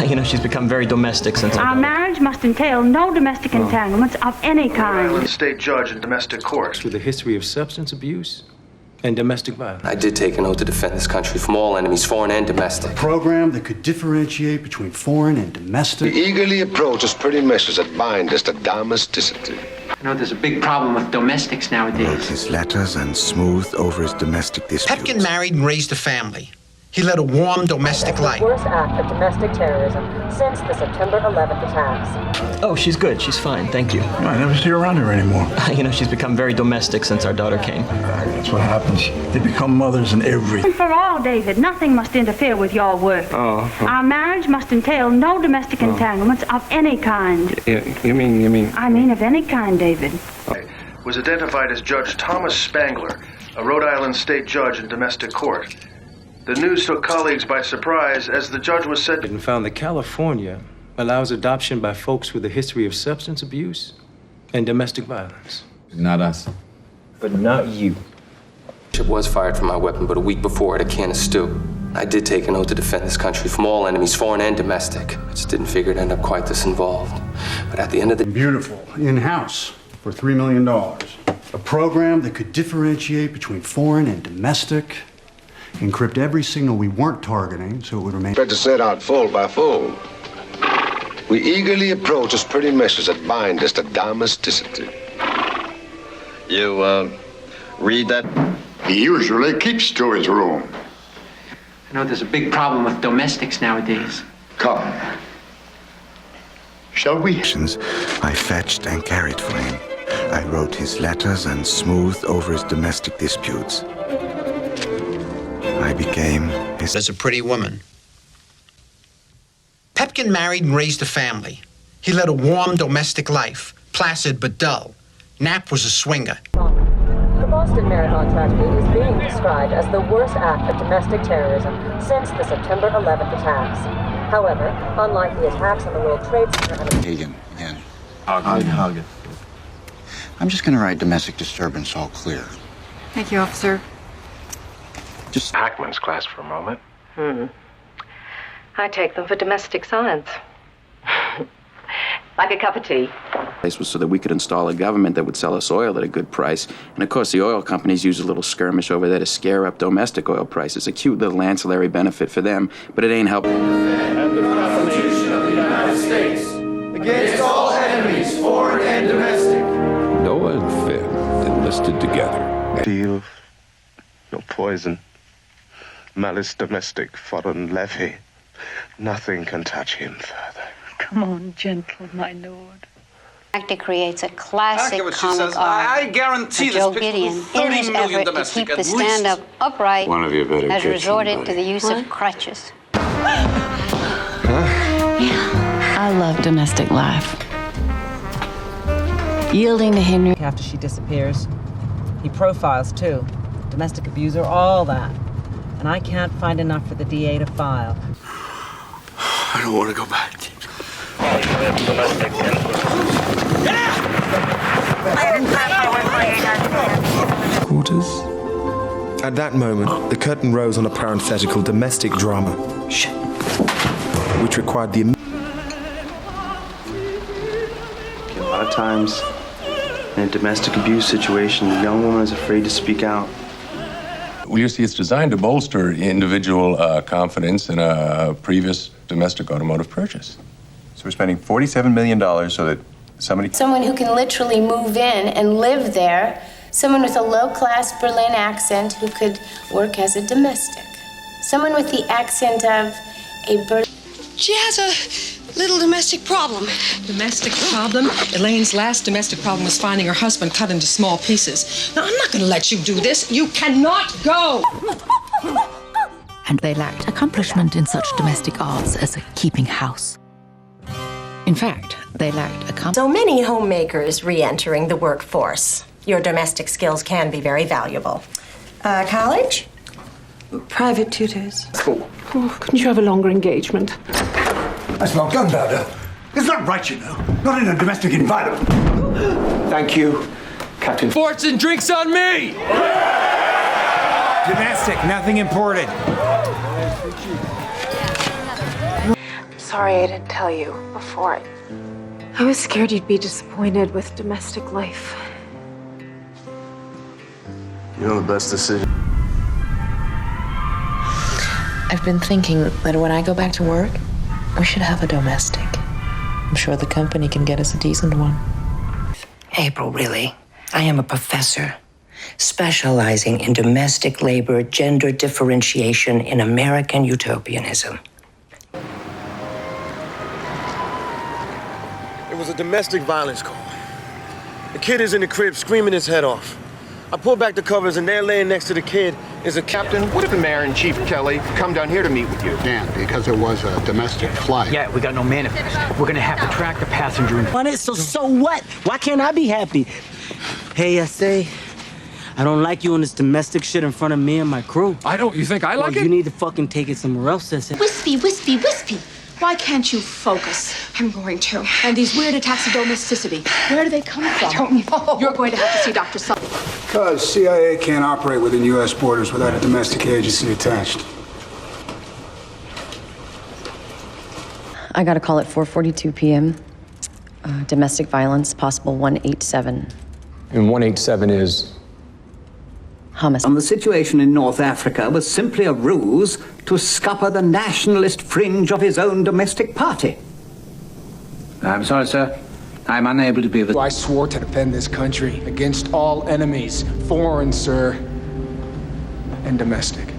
You know, she's become very domestic since Our marriage must entail no domestic entanglements of any kind. State judge in domestic court. With a history of substance abuse and domestic violence. I did take an oath to defend this country from all enemies, foreign and domestic. A program that could differentiate between foreign and domestic. We eagerly approach as pretty measures that bind us to domesticity. You know, there's a big problem with domestics nowadays. Wrote his letters and smoothed over his domestic disputes. Tefkin married and raised a family. He led a warm domestic life. The worst act of domestic terrorism since the September 11th attacks. Oh, she's good. She's fine. Thank you. I never see her around here anymore. You know, she's become very domestic since our daughter came. That's what happens. They become mothers and everything. And for all, David, nothing must interfere with your work. Our marriage must entail no domestic entanglements of any kind. You mean? I mean of any kind, David. Was identified as Judge Thomas Spangler, a Rhode Island state judge in domestic court. The news took colleagues by surprise as the judge was said And found that California allows adoption by folks with a history of substance abuse and domestic violence. Not us. But not you. Bishop was fired from my weapon, but a week before at a can of stew. I did take an oath to defend this country from all enemies, foreign and domestic. I just didn't figure it'd end up quite this involved. But at the end of the... Beautiful. In-house for $3 million. A program that could differentiate between foreign and domestic. Encrypt every signal we weren't targeting so it would remain... Better set out fold by fold. We eagerly approach as pretty measures that bind us to domesticity. You, read that? He usually keeps to his room. You know, there's a big problem with domestics nowadays. Come. Shall we? I fetched and carried for him. I wrote his letters and smoothed over his domestic disputes. I became his... As a pretty woman. Pepkin married and raised a family. He led a warm domestic life, placid but dull. Knapp was a swinger. The Boston Marathon tragedy is being described as the worst act of domestic terrorism since the September 11th attacks. However, unlike the attacks on the World Trade Center... Hagen, again. Hagen. I'm just going to write domestic disturbance all clear. Thank you, officer. Just Hackman's class for a moment. I take them for domestic science. Like a cup of tea. This was so that we could install a government that would sell us oil at a good price. And of course, the oil companies use a little skirmish over there to scare up domestic oil prices. A cute little ancillary benefit for them, but it ain't helping. And the Constitution of the United States against all enemies, foreign and domestic. Noah and Finn enlisted together. Deal, no poison. Malice domestic, foreign levy. Nothing can touch him further. Come on, gentle, my lord. It creates a classic comic I guarantee Joe Gideon, in his effort to keep the stand-up upright, One of you better has get resorted somebody. to the use of crutches. I love domestic life. Yielding to Henry after she disappears. He profiles, too. Domestic abuser, all that. And I can't find enough for the DA to file. I don't want to go back. Quarters. At that moment, the curtain rose on a parenthetical domestic drama, which required the... A lot of times, in a domestic abuse situation, the young woman is afraid to speak out. Well, you see, it's designed to bolster individual confidence in a previous domestic automotive purchase. So we're spending $47 million so that Someone who can literally move in and live there. Someone with a low-class Berlin accent who could work as a domestic. Someone with the accent of a Berlin... She has a little domestic problem. Domestic problem? Elaine's last domestic problem was finding her husband cut into small pieces. Now, I'm not going to let you do this. You cannot go! And they lacked accomplishment in such domestic arts as keeping house. In fact, they lacked So many homemakers re-entering the workforce. Your domestic skills can be very valuable. College? Private tutors. Cool. Oh, couldn't you have a longer engagement? I smell gunpowder. It's not right, you know. Not in a domestic environment. Thank you, Captain. Sports and drinks on me! Domestic, nothing imported. sorry I didn't tell you before. I was scared you'd be disappointed with domestic life. You know the best decision. I've been thinking that when I go back to work, we should have a domestic. I'm sure the company can get us a decent one. April, really. I am a professor specializing in domestic labor, gender differentiation in American utopianism. It was a domestic violence call. The kid is in the crib screaming his head off. I pull back the covers and there laying next to the kid is a Captain, what if the mayor and Chief Kelly come down here to meet with you? Dan, because it was a domestic flight. Yeah, we got no manifest. We're gonna have to track the passenger on it, so what? Why can't I be happy? Hey, I say, I don't like you on this domestic shit in front of me and my crew. I don't. You think I like it? You need to fucking take it somewhere else, that's it. Wispy, wispy, wispy. Why can't you focus? I'm going to. And these weird attacks of domesticity, where do they come from? I don't know. You're going to have to see Dr. Sullivan. Because CIA can't operate within U.S. borders without a domestic agency attached. I got a call at 4:42 p.m. Domestic violence, possible 187. And 187 is? Homicide. The situation in North Africa was simply a ruse to scupper the nationalist fringe of his own domestic party. I'm sorry, sir. I'm unable to be with... I swore to defend this country against all enemies, foreign, sir, and domestic.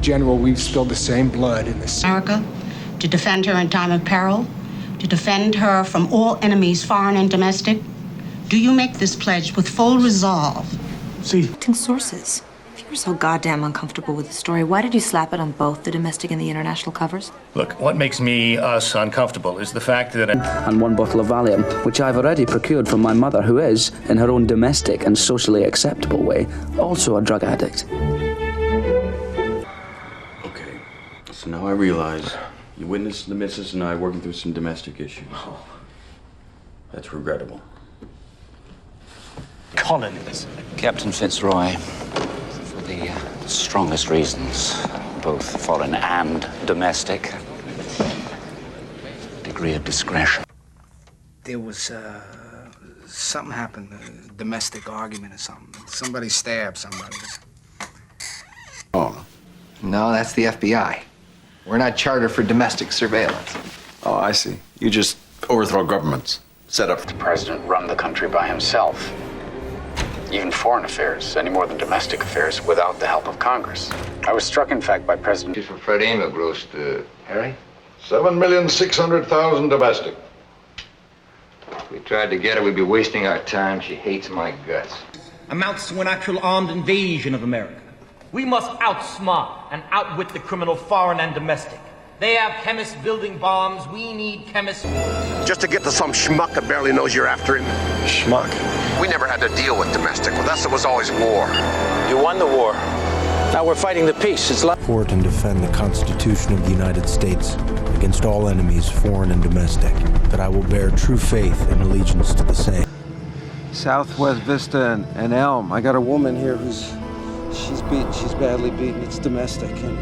General, we've spilled the same blood in this... America, to defend her in time of peril, to defend her from all enemies, foreign and domestic. Do you make this pledge with full resolve? See. Sources. If you were so goddamn uncomfortable with the story, why did you slap it on both the domestic and the international covers? Look, what makes us uncomfortable is the fact that... And one bottle of Valium, which I've already procured from my mother, who is, in her own domestic and socially acceptable way, also a drug addict. Okay, so now I realize you witnessed the missus and I working through some domestic issues. That's regrettable. Collins. Captain Fitzroy, for the strongest reasons, both foreign and domestic, degree of discretion. There was, something happened, a domestic argument or something. Somebody stabbed somebody. Oh. No, that's the FBI. We're not chartered for domestic surveillance. Oh, I see. You just overthrow governments. Set up. The president run the country by himself. Even foreign affairs, any more than domestic affairs, without the help of Congress. I was struck, in fact, by President... For Fred Amos, Harry? 7,600,000 domestic. If we tried to get her, we'd be wasting our time. She hates my guts. Amounts to an actual armed invasion of America. We must outsmart and outwit the criminal foreign and domestic. They have chemists building bombs. We need chemists. Just to get to some schmuck that barely knows you're after him. Schmuck. We never had to deal with domestic. With us, it was always war. You won the war. Now we're fighting the peace. It's like... Support and defend the Constitution of the United States against all enemies, foreign and domestic, that I will bear true faith and allegiance to the same. Southwest Vista and Elm. I got a woman here who's... She's badly beaten. It's domestic, and,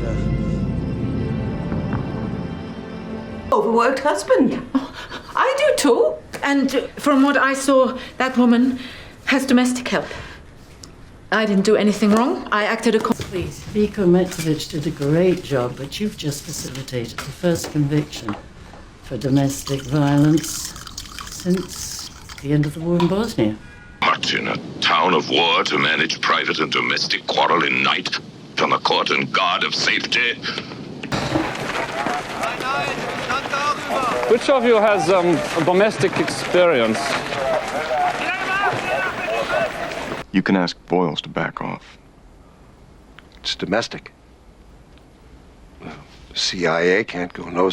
Overworked husband. I do too. And from what I saw, that woman has domestic help. I didn't do anything wrong. I acted accordingly. Please, Viko Mitrovic did a great job, but you've just facilitated the first conviction for domestic violence since the end of the war in Bosnia. Much in a town of war to manage private and domestic quarrel in night from a court and guard of safety. Which of you has a domestic experience? You can ask Boyles to back off. It's domestic. The CIA can't go no